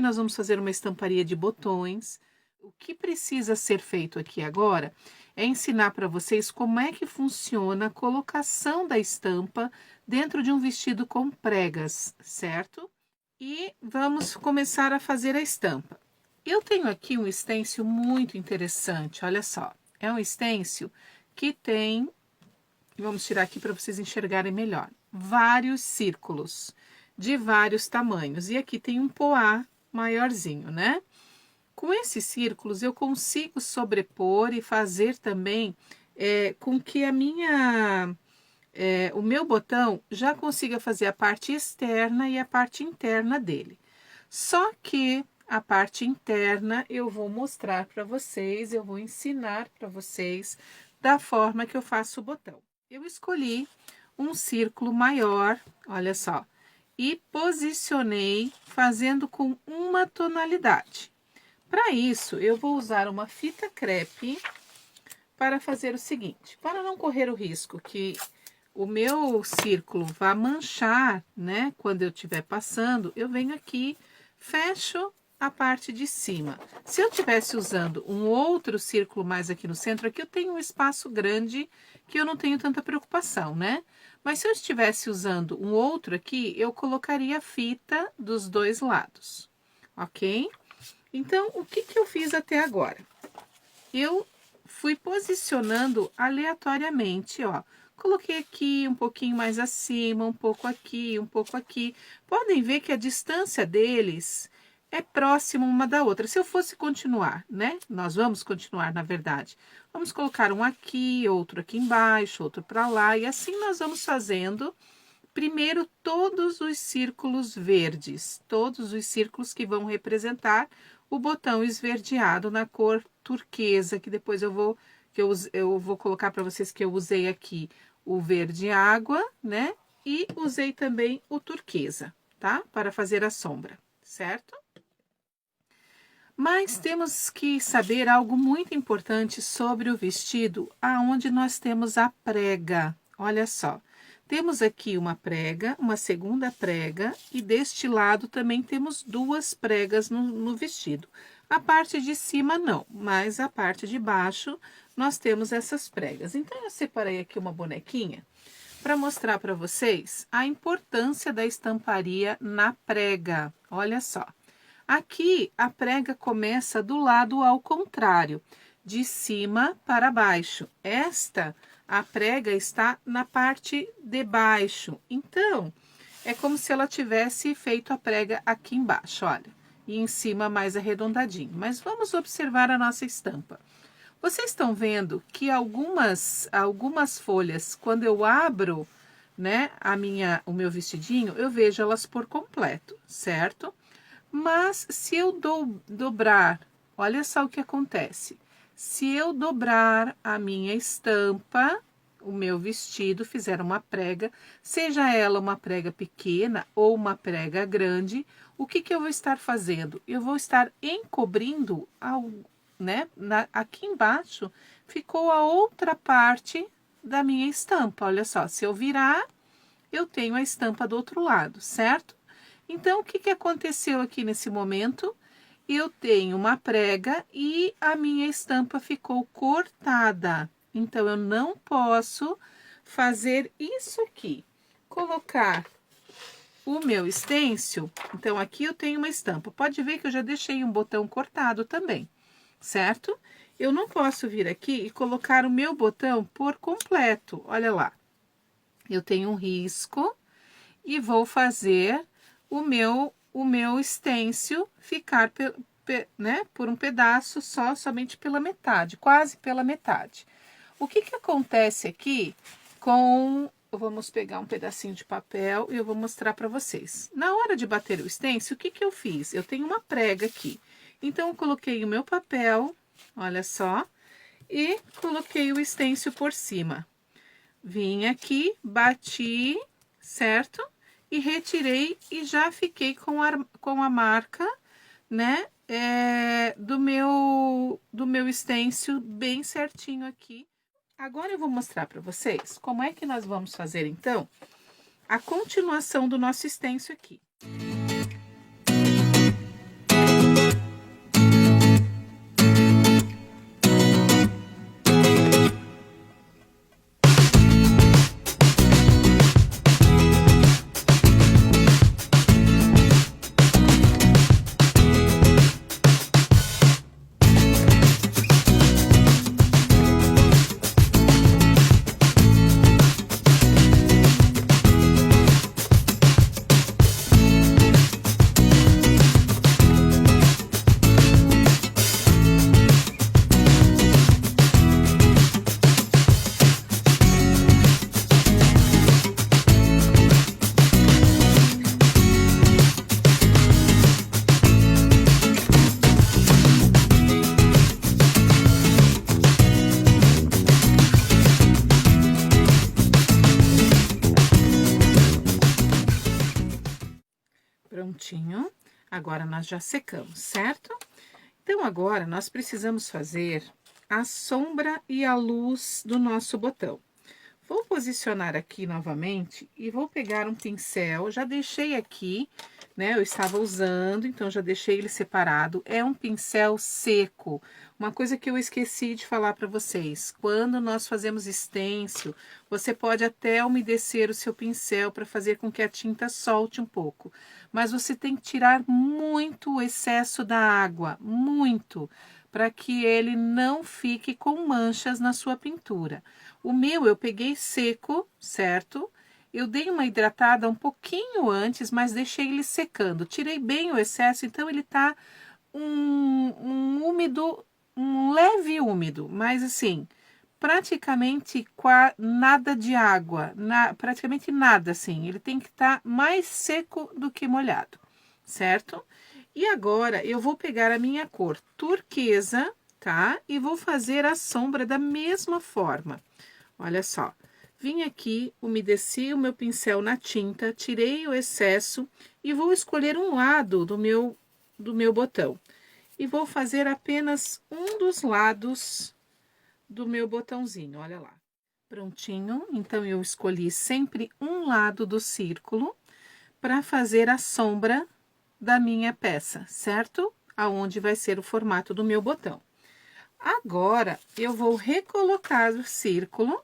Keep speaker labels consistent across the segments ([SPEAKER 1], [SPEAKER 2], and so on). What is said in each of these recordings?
[SPEAKER 1] nós vamos fazer uma estamparia de botões. O que precisa ser feito aqui agora é ensinar para vocês como é que funciona a colocação da estampa dentro de um vestido com pregas, certo? E vamos começar a fazer a estampa. Eu tenho aqui um stencil muito interessante, olha só. É um stencil que tem, vamos tirar aqui para vocês enxergarem melhor, vários círculos de vários tamanhos. E aqui tem um poá maiorzinho, né? Com esses círculos eu consigo sobrepor e fazer também com que o meu botão já consiga fazer a parte externa e a parte interna dele. Só que a parte interna eu vou mostrar para vocês, eu vou ensinar para vocês da forma que eu faço o botão. Eu escolhi um círculo maior, olha só, e posicionei fazendo com uma tonalidade. Para isso, eu vou usar uma fita crepe para fazer o seguinte, para não correr o risco que o meu círculo vá manchar, né? Quando eu estiver passando, eu venho aqui, fecho a parte de cima. Se eu estivesse usando um outro círculo mais aqui no centro, aqui eu tenho um espaço grande que eu não tenho tanta preocupação, né? Mas se eu estivesse usando um outro aqui, eu colocaria a fita dos dois lados, ok? Então, o que eu fiz até agora? Eu fui posicionando aleatoriamente, ó. Coloquei aqui, um pouquinho mais acima, um pouco aqui, um pouco aqui. Podem ver que a distância deles é próxima uma da outra. Se eu fosse continuar, né? Nós vamos continuar, na verdade. Vamos colocar um aqui, outro aqui embaixo, outro para lá. E assim nós vamos fazendo, primeiro, todos os círculos verdes. Todos os círculos que vão representar o botão esverdeado na cor turquesa, que depois eu vou colocar para vocês que eu usei aqui o verde água, né? E usei também o turquesa, tá? Para fazer a sombra, certo? Mas temos que saber algo muito importante sobre o vestido, aonde nós temos a prega. Olha só, temos aqui uma prega, uma segunda prega, e deste lado também temos duas pregas no vestido. A parte de cima não, mas a parte de baixo nós temos essas pregas. Então, eu separei aqui uma bonequinha para mostrar para vocês a importância da estamparia na prega. Olha só. Aqui, a prega começa do lado ao contrário, de cima para baixo. A prega está na parte de baixo. Então, é como se ela tivesse feito a prega aqui embaixo, olha. E em cima mais arredondadinho. Mas vamos observar a nossa estampa. Vocês estão vendo que algumas folhas, quando eu abro, né, o meu vestidinho, eu vejo elas por completo, certo? Mas se eu dobrar, olha só o que acontece. Se eu dobrar a minha estampa, o meu vestido, fizer uma prega, seja ela uma prega pequena ou uma prega grande, o que eu vou estar fazendo? Eu vou estar encobrindo, né? Aqui embaixo ficou a outra parte da minha estampa. Olha só, se eu virar, eu tenho a estampa do outro lado, certo? Então, o que aconteceu aqui nesse momento? Eu tenho uma prega e a minha estampa ficou cortada. Então, eu não posso fazer isso aqui. Colocar o meu stencil. Então, aqui eu tenho uma estampa. Pode ver que eu já deixei um botão cortado também, certo? Eu não posso vir aqui e colocar o meu botão por completo. Olha lá. Eu tenho um risco e vou fazer o meu stencil ficar né, por um pedaço somente pela metade, quase pela metade. O que acontece aqui vamos pegar um pedacinho de papel e eu vou mostrar para vocês. Na hora de bater o stencil, o que eu fiz? Eu tenho uma prega aqui. Então, eu coloquei o meu papel, olha só, e coloquei o stencil por cima. Vim aqui, bati, certo? E retirei e já fiquei com a marca, né, do meu stencil bem certinho aqui. Agora eu vou mostrar para vocês como é que nós vamos fazer, então, a continuação do nosso stencil aqui. Prontinho. Agora, nós já secamos, certo? Então, agora, nós precisamos fazer a sombra e a luz do nosso botão. Vou posicionar aqui novamente e vou pegar um pincel, já deixei aqui, né? Eu estava usando, então já deixei ele separado. É um pincel seco. Uma coisa que eu esqueci de falar para vocês, quando nós fazemos stencil, você pode até umedecer o seu pincel para fazer com que a tinta solte um pouco. Mas você tem que tirar muito o excesso da água, muito, para que ele não fique com manchas na sua pintura. O meu eu peguei seco, certo? Eu dei uma hidratada um pouquinho antes, mas deixei ele secando. Tirei bem o excesso, então ele tá um úmido, um leve úmido, mas assim, praticamente nada de água, praticamente nada assim. Ele tem que estar mais seco do que molhado, certo? E agora eu vou pegar a minha cor turquesa, tá? E vou fazer a sombra da mesma forma. Olha só, vim aqui, umedeci o meu pincel na tinta, tirei o excesso e vou escolher um lado do meu botão. E vou fazer apenas um dos lados do meu botãozinho, olha lá. Prontinho, então eu escolhi sempre um lado do círculo para fazer a sombra da minha peça, certo? Aonde vai ser o formato do meu botão. Agora, eu vou recolocar o círculo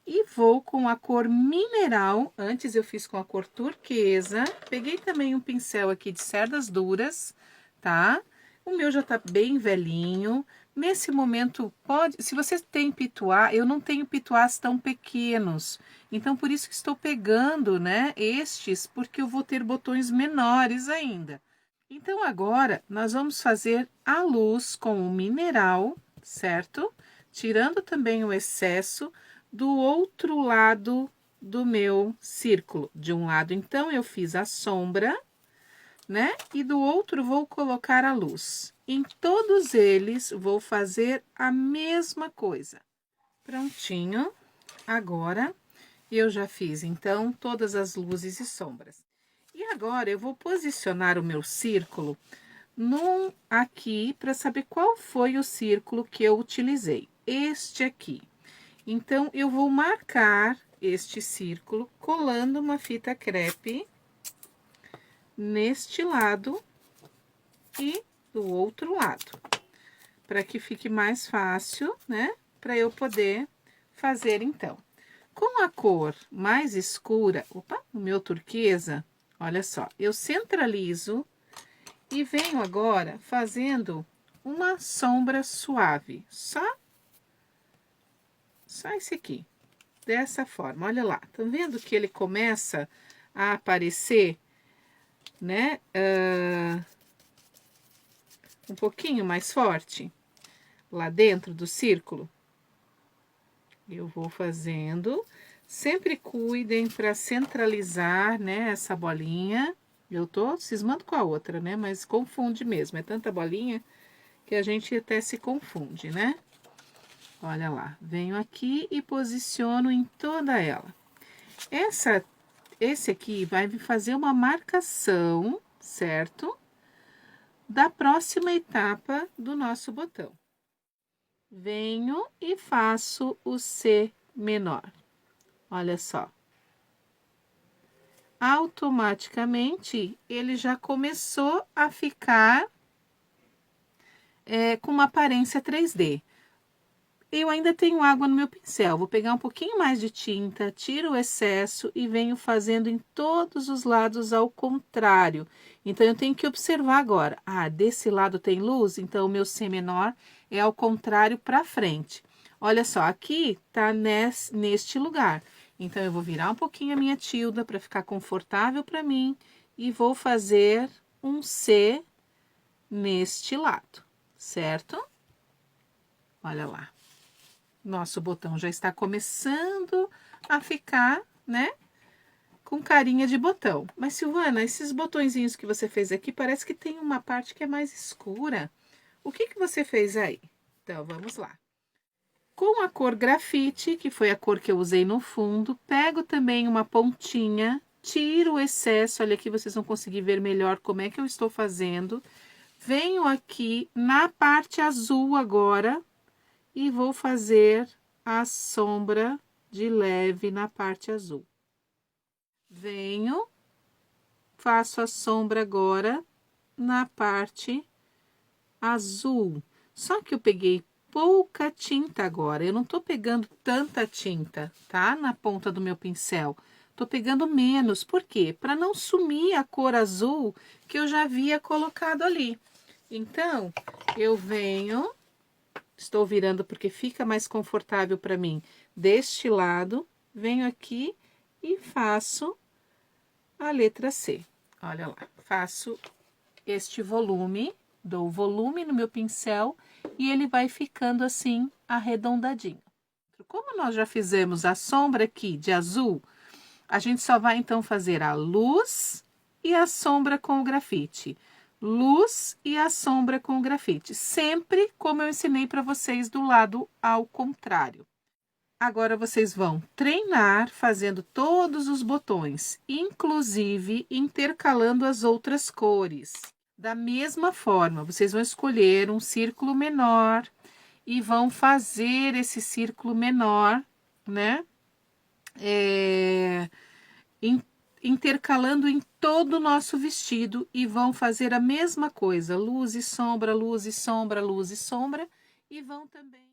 [SPEAKER 1] e vou com a cor mineral. Antes eu fiz com a cor turquesa. Peguei também um pincel aqui de cerdas duras, tá? O meu já tá bem velhinho. Nesse momento, se você tem pituá, eu não tenho pituás tão pequenos. Então, por isso que estou pegando, né, estes, porque eu vou ter botões menores ainda. Então, agora, nós vamos fazer a luz com o mineral, certo? Tirando também o excesso do outro lado do meu círculo. De um lado, então, eu fiz a sombra, né? E do outro, vou colocar a luz. Em todos eles, vou fazer a mesma coisa. Prontinho. Agora, eu já fiz, então, todas as luzes e sombras. E agora, eu vou posicionar o meu círculo aqui para saber qual foi o círculo que eu utilizei. Este aqui. Então, eu vou marcar este círculo colando uma fita crepe neste lado e do outro lado, para que fique mais fácil, né? Para eu poder fazer então. Com a cor mais escura, opa, o meu turquesa, olha só, eu centralizo e venho agora fazendo uma sombra suave, só esse aqui, dessa forma, olha lá, tá vendo que ele começa a aparecer, né, um pouquinho mais forte, lá dentro do círculo? Eu vou fazendo, sempre cuidem para centralizar, né, essa bolinha. Eu tô cismando com a outra, né, mas confunde mesmo, é tanta bolinha que a gente até se confunde, né? Olha lá, venho aqui e posiciono em toda ela. Esse aqui vai me fazer uma marcação, certo? Da próxima etapa do nosso botão. Venho e faço o C menor. Olha só. Automaticamente, ele já começou a ficar com uma aparência 3D. Eu ainda tenho água no meu pincel, vou pegar um pouquinho mais de tinta, tiro o excesso e venho fazendo em todos os lados ao contrário. Então, eu tenho que observar agora. Ah, desse lado tem luz, então o meu C menor é ao contrário para frente. Olha só, aqui tá neste lugar. Então, eu vou virar um pouquinho a minha tilda para ficar confortável para mim e vou fazer um C neste lado, certo? Olha lá. Nosso botão já está começando a ficar, né, com carinha de botão. Mas, Silvana, esses botõezinhos que você fez aqui, parece que tem uma parte que é mais escura. O que você fez aí? Então, vamos lá. Com a cor grafite, que foi a cor que eu usei no fundo, pego também uma pontinha tiro o excesso, olha aqui, vocês vão conseguir ver melhor como é que eu estou fazendo. Venho aqui na parte azul agora e vou fazer a sombra de leve na parte azul. Venho, faço a sombra agora na parte azul. Só que eu peguei pouca tinta agora, eu não tô pegando tanta tinta, tá? Na ponta do meu pincel. Tô pegando menos, por quê? Para não sumir a cor azul que eu já havia colocado ali. Então, eu venho, estou virando porque fica mais confortável para mim deste lado, venho aqui e faço a letra C. Olha lá, faço este volume, dou volume no meu pincel e ele vai ficando assim arredondadinho. Como nós já fizemos a sombra aqui de azul, a gente só vai então fazer a luz e a sombra com o grafite. Luz e a sombra com o grafite, sempre como eu ensinei para vocês do lado ao contrário. Agora vocês vão treinar fazendo todos os botões, inclusive intercalando as outras cores. Da mesma forma, vocês vão escolher um círculo menor e vão fazer esse círculo menor, né? Intercalando em todo o nosso vestido e vão fazer a mesma coisa, luz e sombra, luz e sombra, luz e sombra, e vão também...